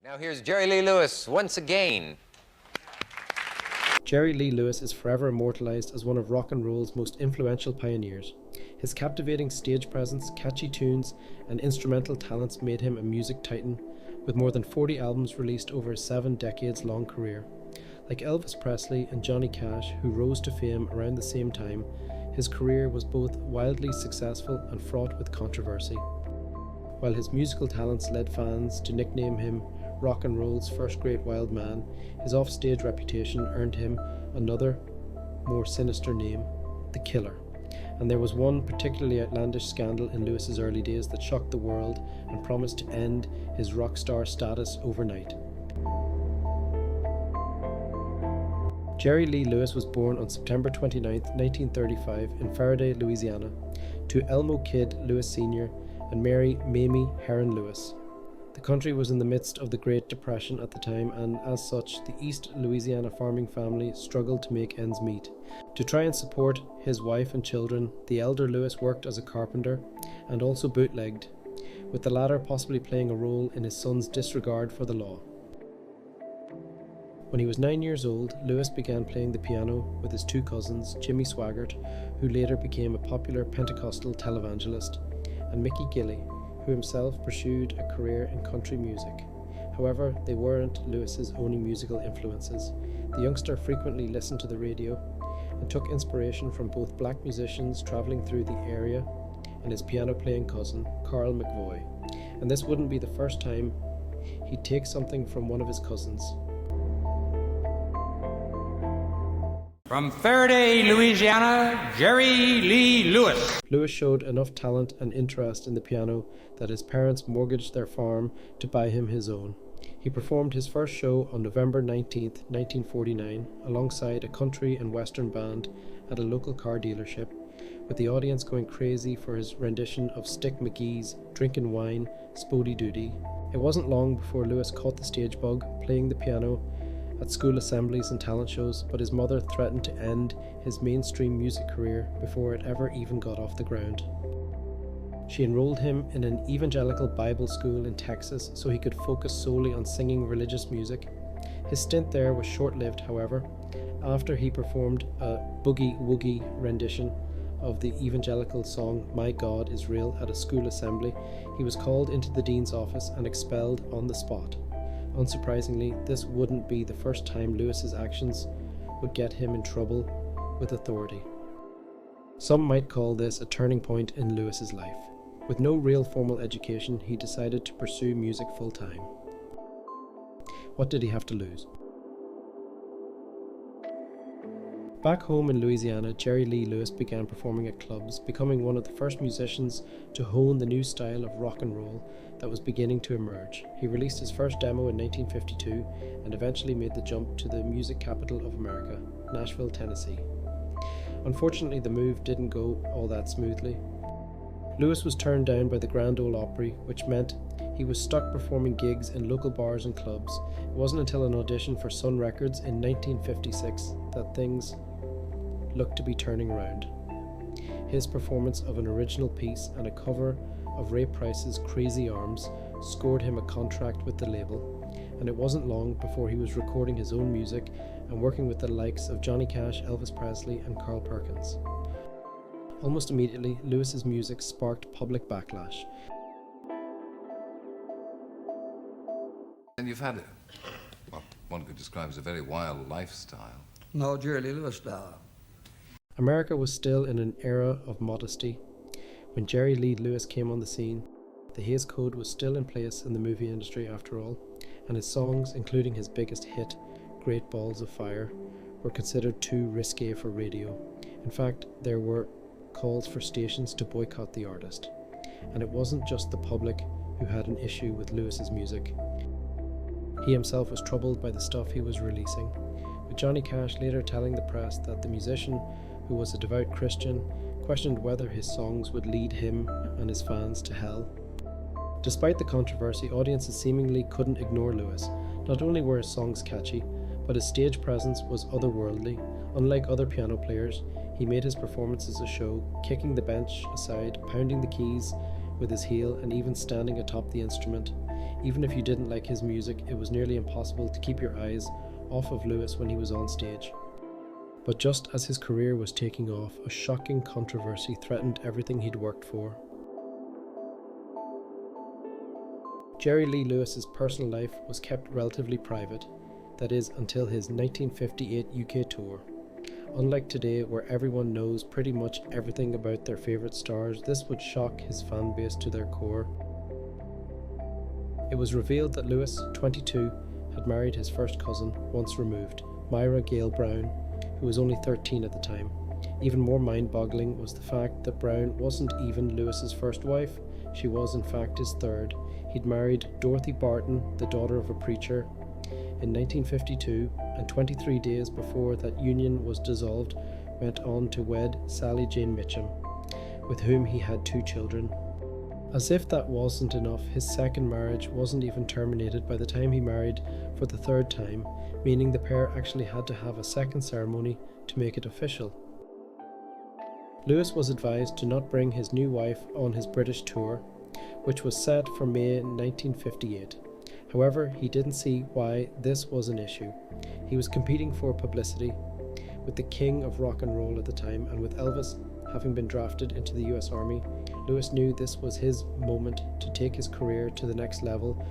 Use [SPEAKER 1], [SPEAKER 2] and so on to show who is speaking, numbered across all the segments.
[SPEAKER 1] Now here's Jerry Lee Lewis once again.
[SPEAKER 2] Jerry Lee Lewis is forever immortalized as one of rock and roll's most influential pioneers. His captivating stage presence, catchy tunes, and instrumental talents made him a music titan, with more than 40 albums released over a 7 decades long career. Like Elvis Presley and Johnny Cash, who rose to fame around the same time, his career was both wildly successful and fraught with controversy. While his musical talents led fans to nickname him rock and roll's first great wild man, his offstage reputation earned him another, more sinister name, The Killer. And there was one particularly outlandish scandal in Lewis's early days that shocked the world and promised to end his rock star status overnight. Jerry Lee Lewis was born on September 29, 1935 in Faraday, Louisiana, to Elmo Kidd Lewis Sr. and Mary Mamie Heron Lewis. The country was in the midst of the Great Depression at the time, and as such, the East Louisiana farming family struggled to make ends meet. To try and support his wife and children, the elder Lewis worked as a carpenter and also bootlegged, with the latter possibly playing a role in his son's disregard for the law. When he was 9 years old, Lewis began playing the piano with his two cousins, Jimmy Swaggart, who later became a popular Pentecostal televangelist, and Mickey Gilley, who himself pursued a career in country music. However, they weren't Lewis's only musical influences. The youngster frequently listened to the radio and took inspiration from both black musicians travelling through the area and his piano-playing cousin, Carl McVoy. And this wouldn't be the first time he'd take something from one of his cousins.
[SPEAKER 3] From Faraday, Louisiana, Jerry Lee Lewis.
[SPEAKER 2] Lewis showed enough talent and interest in the piano that his parents mortgaged their farm to buy him his own. He performed his first show on November 19, 1949, alongside a country and western band at a local car dealership, with the audience going crazy for his rendition of Stick McGee's Drinkin' Wine, Spodey Doody. It wasn't long before Lewis caught the stage bug, playing the piano at school assemblies and talent shows, but his mother threatened to end his mainstream music career before it ever even got off the ground. She enrolled him in an evangelical Bible school in Texas so he could focus solely on singing religious music. His stint there was short-lived, however. After he performed a boogie-woogie rendition of the evangelical song My God Is Real at a school assembly, he was called into the dean's office and expelled on the spot. Unsurprisingly, this wouldn't be the first time Lewis's actions would get him in trouble with authority. Some might call this a turning point in Lewis's life. With no real formal education, he decided to pursue music full-time. What did he have to lose? Back home in Louisiana, Jerry Lee Lewis began performing at clubs, becoming one of the first musicians to hone the new style of rock and roll that was beginning to emerge. He released his first demo in 1952 and eventually made the jump to the music capital of America, Nashville, Tennessee. Unfortunately, the move didn't go all that smoothly. Lewis was turned down by the Grand Ole Opry, which meant he was stuck performing gigs in local bars and clubs. It wasn't until an audition for Sun Records in 1956 that things looked to be turning around. His performance of an original piece and a cover of Ray Price's Crazy Arms scored him a contract with the label, and it wasn't long before he was recording his own music and working with the likes of Johnny Cash, Elvis Presley and Carl Perkins. Almost immediately, Lewis's music sparked public backlash.
[SPEAKER 4] And you've had what one could describe as a very wild lifestyle.
[SPEAKER 5] No, Jerry Lee Lewis style.
[SPEAKER 2] America was still in an era of modesty. When Jerry Lee Lewis came on the scene, the Hays Code was still in place in the movie industry after all, and his songs, including his biggest hit, Great Balls of Fire, were considered too risque for radio. In fact, there were calls for stations to boycott the artist. And it wasn't just the public who had an issue with Lewis's music. He himself was troubled by the stuff he was releasing, with Johnny Cash later telling the press that the musician, who was a devout Christian, questioned whether his songs would lead him and his fans to hell. Despite the controversy, audiences seemingly couldn't ignore Lewis. Not only were his songs catchy, but his stage presence was otherworldly. Unlike other piano players, he made his performances a show, kicking the bench aside, pounding the keys with his heel, and even standing atop the instrument. Even if you didn't like his music, it was nearly impossible to keep your eyes off of Lewis when he was on stage. But just as his career was taking off, a shocking controversy threatened everything he'd worked for. Jerry Lee Lewis's personal life was kept relatively private, that is, until his 1958 UK tour. Unlike today, where everyone knows pretty much everything about their favourite stars, this would shock his fan base to their core. It was revealed that Lewis, 22, had married his first cousin, once removed, Myra Gale Brown, who was only 13 at the time. Even more mind-boggling was the fact that Brown wasn't even Lewis's first wife. She was in fact his third. He'd married Dorothy Barton, the daughter of a preacher, in 1952, and 23 days before that union was dissolved, went on to wed Sally Jane Mitchum, with whom he had 2 children. As if that wasn't enough, his second marriage wasn't even terminated by the time he married for the 3rd time, meaning the pair actually had to have a second ceremony to make it official. Lewis was advised to not bring his new wife on his British tour, which was set for May 1958. However, he didn't see why this was an issue. He was competing for publicity with the king of rock and roll at the time, and with Elvis having been drafted into the US Army, Lewis knew this was his moment to take his career to the next level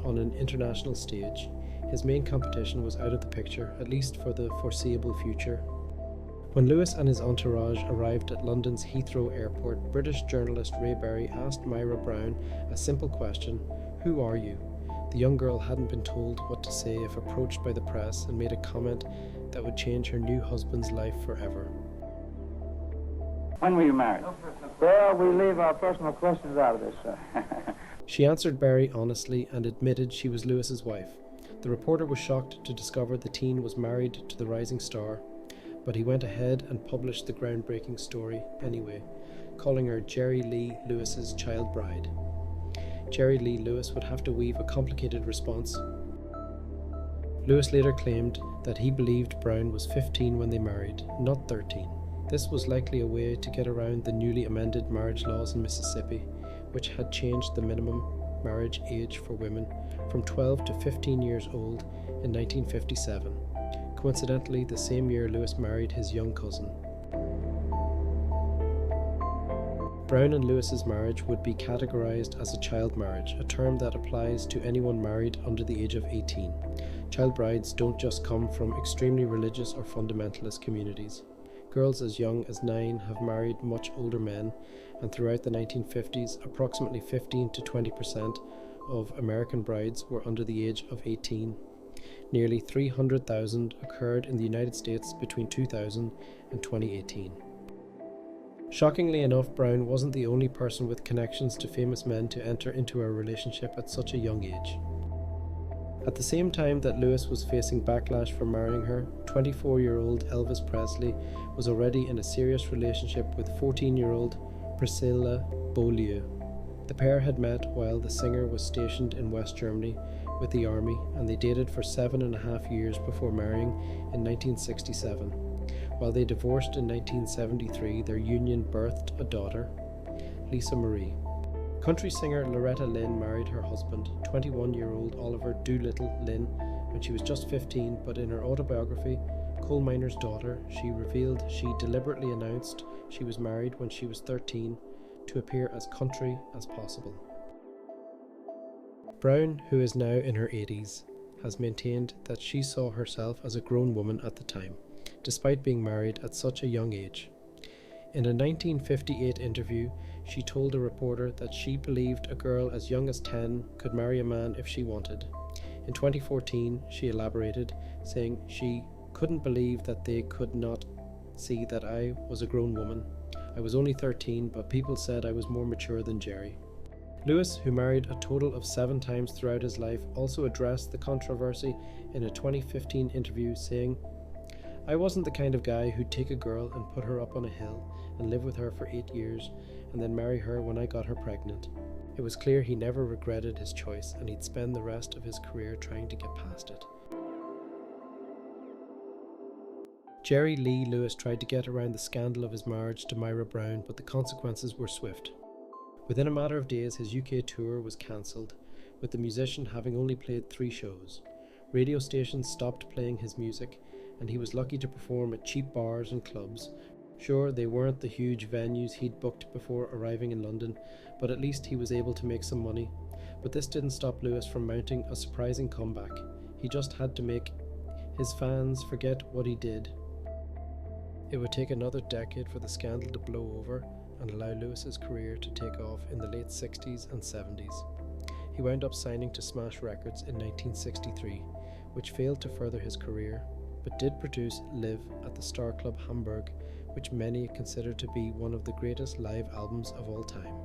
[SPEAKER 2] on an international stage. His main competition was out of the picture, at least for the foreseeable future. When Lewis and his entourage arrived at London's Heathrow Airport, British journalist Ray Berry asked Myra Brown a simple question: "Who are you?" The young girl hadn't been told what to say if approached by the press, and made a comment that would change her new husband's life forever.
[SPEAKER 6] When were you married? Well, we leave our personal questions out of this, sir.
[SPEAKER 2] She answered Berry honestly and admitted she was Lewis's wife. The reporter was shocked to discover the teen was married to the rising star, but he went ahead and published the groundbreaking story anyway, calling her Jerry Lee Lewis's child bride. Jerry Lee Lewis would have to weave a complicated response. Lewis later claimed that he believed Brown was 15 when they married, not 13. This was likely a way to get around the newly amended marriage laws in Mississippi, which had changed the minimum marriage age for women from 12 to 15 years old in 1957. Coincidentally, the same year Lewis married his young cousin. Brown and Lewis's marriage would be categorized as a child marriage, a term that applies to anyone married under the age of 18. Child brides don't just come from extremely religious or fundamentalist communities. Girls as young as 9 have married much older men, and throughout the 1950s, approximately 15 to 20% of American brides were under the age of 18. Nearly 300,000 occurred in the United States between 2000 and 2018. Shockingly enough, Brown wasn't the only person with connections to famous men to enter into a relationship at such a young age. At the same time that Lewis was facing backlash for marrying her, 24-year-old Elvis Presley was already in a serious relationship with 14-year-old Priscilla Beaulieu. The pair had met while the singer was stationed in West Germany with the army, and they dated for 7.5 years before marrying in 1967. While they divorced in 1973, their union birthed a daughter, Lisa Marie. Country singer Loretta Lynn married her husband, 21-year-old Oliver Doolittle Lynn, when she was just 15, but in her autobiography, Coal Miner's Daughter, she revealed she deliberately announced she was married when she was 13 to appear as country as possible. Brown, who is now in her 80s, has maintained that she saw herself as a grown woman at the time, despite being married at such a young age. In a 1958 interview, she told a reporter that she believed a girl as young as 10 could marry a man if she wanted. In 2014, she elaborated, saying she couldn't believe that they could not see that I was a grown woman. I was only 13, but people said I was more mature than Jerry. Lewis, who married a total of 7 times throughout his life, also addressed the controversy in a 2015 interview, saying, "I wasn't the kind of guy who'd take a girl and put her up on a hill and live with her for 8 years and then marry her when I got her pregnant." It was clear he never regretted his choice, and he'd spend the rest of his career trying to get past it. Jerry Lee Lewis tried to get around the scandal of his marriage to Myra Brown, but the consequences were swift. Within a matter of days, his UK tour was cancelled, with the musician having only played 3 shows. Radio stations stopped playing his music, and he was lucky to perform at cheap bars and clubs. Sure, they weren't the huge venues he'd booked before arriving in London, but at least he was able to make some money. But this didn't stop Lewis from mounting a surprising comeback. He just had to make his fans forget what he did. It would take another decade for the scandal to blow over and allow Lewis's career to take off in the late 60s and 70s. He wound up signing to Smash Records in 1963, which failed to further his career, but did produce Live at the Star Club Hamburg, which many consider to be one of the greatest live albums of all time.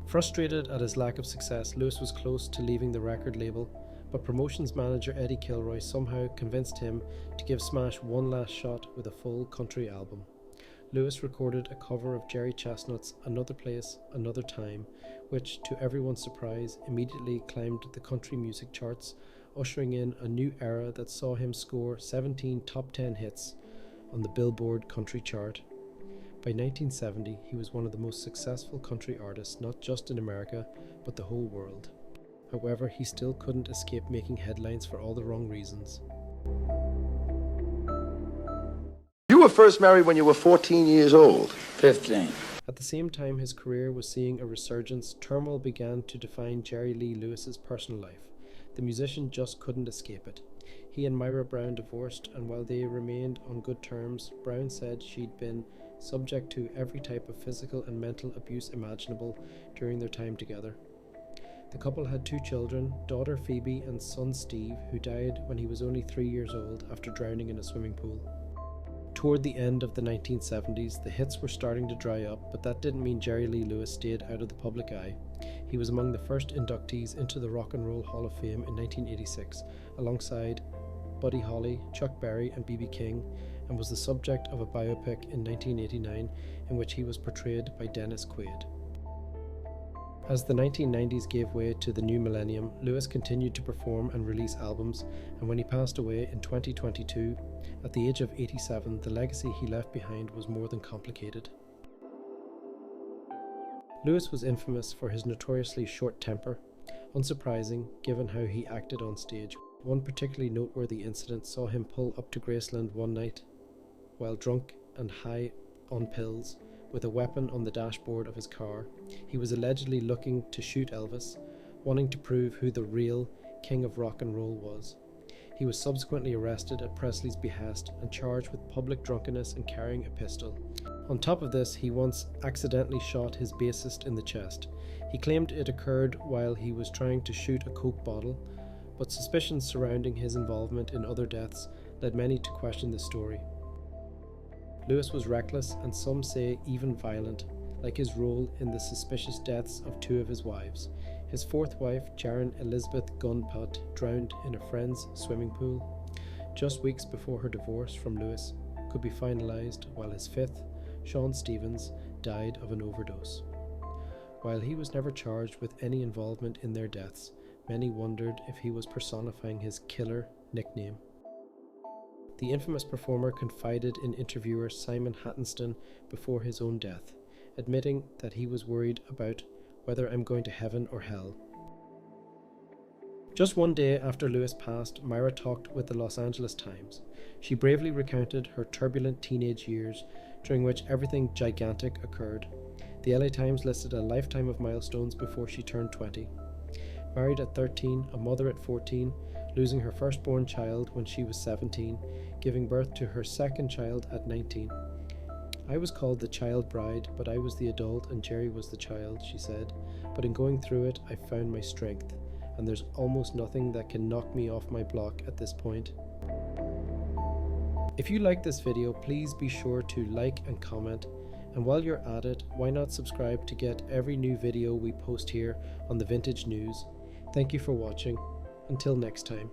[SPEAKER 2] Frustrated at his lack of success, Lewis was close to leaving the record label, but promotions manager Eddie Kilroy somehow convinced him to give Smash one last shot with a full country album. Lewis recorded a cover of Jerry Chestnut's Another Place, Another Time, which, to everyone's surprise, immediately climbed the country music charts, ushering in a new era that saw him score 17 top 10 hits on the Billboard Country Chart. By 1970, he was one of the most successful country artists not just in America, but the whole world. However, he still couldn't escape making headlines for all the wrong reasons.
[SPEAKER 7] You were first married when you were 14 years old.
[SPEAKER 5] 15.
[SPEAKER 2] At the same time his career was seeing a resurgence, turmoil began to define Jerry Lee Lewis's personal life. The musician just couldn't escape it. He and Myra Brown divorced, and while they remained on good terms, Brown said she'd been subject to every type of physical and mental abuse imaginable during their time together. The couple had 2 children, daughter Phoebe and son Steve, who died when he was only 3 years old after drowning in a swimming pool. Toward the end of the 1970s, the hits were starting to dry up, but that didn't mean Jerry Lee Lewis stayed out of the public eye. He was among the first inductees into the Rock and Roll Hall of Fame in 1986, alongside Buddy Holly, Chuck Berry and B.B. King, and was the subject of a biopic in 1989 in which he was portrayed by Dennis Quaid. As the 1990s gave way to the new millennium, Lewis continued to perform and release albums, and when he passed away in 2022, at the age of 87, the legacy he left behind was more than complicated. Lewis was infamous for his notoriously short temper, unsurprising given how he acted on stage. One particularly noteworthy incident saw him pull up to Graceland one night, while drunk and high on pills, with a weapon on the dashboard of his car. He was allegedly looking to shoot Elvis, wanting to prove who the real king of rock and roll was. He was subsequently arrested at Presley's behest and charged with public drunkenness and carrying a pistol. On top of this, he once accidentally shot his bassist in the chest. He claimed it occurred while he was trying to shoot a Coke bottle, but suspicions surrounding his involvement in other deaths led many to question the story. Lewis was reckless and some say even violent, like his role in the suspicious deaths of 2 of his wives. His 4th wife, Sharon Elizabeth Gunput, drowned in a friend's swimming pool just weeks before her divorce from Lewis could be finalised, while his 5th, Sean Stevens, died of an overdose. While he was never charged with any involvement in their deaths, many wondered if he was personifying his killer nickname. The infamous performer confided in interviewer Simon Hattenston before his own death, admitting that he was worried about whether I'm going to heaven or hell. Just one day after Lewis passed, Myra talked with the Los Angeles Times. She bravely recounted her turbulent teenage years, during which everything gigantic occurred. The LA Times listed a lifetime of milestones before she turned 20. Married at 13, a mother at 14, losing her firstborn child when she was 17, giving birth to her 2nd child at 19. I was called the child bride, but I was the adult and Jerry was the child, she said. But in going through it, I found my strength, and there's almost nothing that can knock me off my block at this point. If you like this video, please be sure to like and comment, and while you're at it, why not subscribe to get every new video we post here on the Vintage News. Thank you for watching. Until next time.